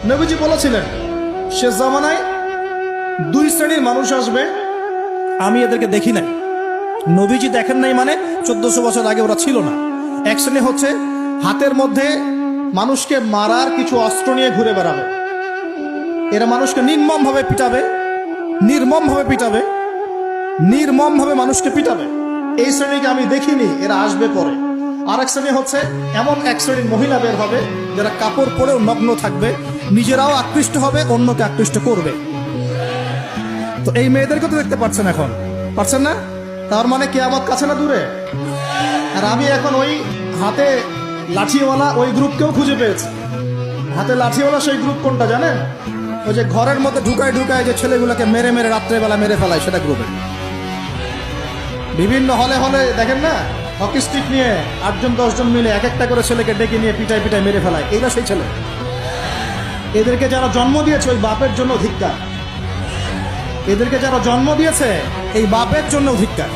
নবীজি বলেছিলেন শেষ জামানায় দুই শ্রেণীর মানুষ আসবে, আমি এদেরকে দেখি নাই। নবীজি দেখেন নাই মানে 1400 বছর আগে ওরা ছিল না। এক শ্রেণী হচ্ছে হাতের মধ্যে মানুষকে মারার কিছু অস্ত্র নিয়ে ঘুরে বেড়াবে। এরা মানুষকে নির্মমভাবে পিটাবে, নির্মমভাবে পিটাবে, নির্মমভাবে মানুষকে পিটাবে। এই শ্রেণীকে আমি দেখিনি, এরা আসবে পরে। আরেক শ্রেণী হচ্ছে এমন এক শ্রেণীর মহিলা বের হবে যারা কাপড় পরেও নগ্ন থাকবে, নিজেরাও আকৃষ্ট হবে, অন্যকে আকৃষ্ট করবে। তো এই মেয়েদেরকে তো দেখতে পাচ্ছেন, এখন পাচ্ছেন না? তার মানে কিয়ামত কাছে না দূরে? আর আমি এখন ওই হাতে লাঠিওয়ালা ওই গ্রুপকেও খুঁজে পেয়েছি। হাতে লাঠিওয়ালা সেই গ্রুপ কোনটা জানেন? ওই যে ঘরের মধ্যে ঢুকায় ঢুকায় যে ছেলেগুলোকে মেরে মেরে রাত্রেবেলা মেরে ফেলায়, সেটা গ্রুপে। বিভিন্ন হলে হলে দেখেন না, হকি স্টিক নিয়ে 8জন 10জন মিলে এক একটা করে ছেলেকে ডেকে নিয়ে পিটায় পিটায় মেরে ফেলায়। এইটা সেই ছেলে। এদেরকে যারা জন্ম দিয়েছে ওই বাপের জন্য ধিক্কার। এদেরকে যারা জন্ম দিয়েছে এই বাপের জন্য ধিক্কার।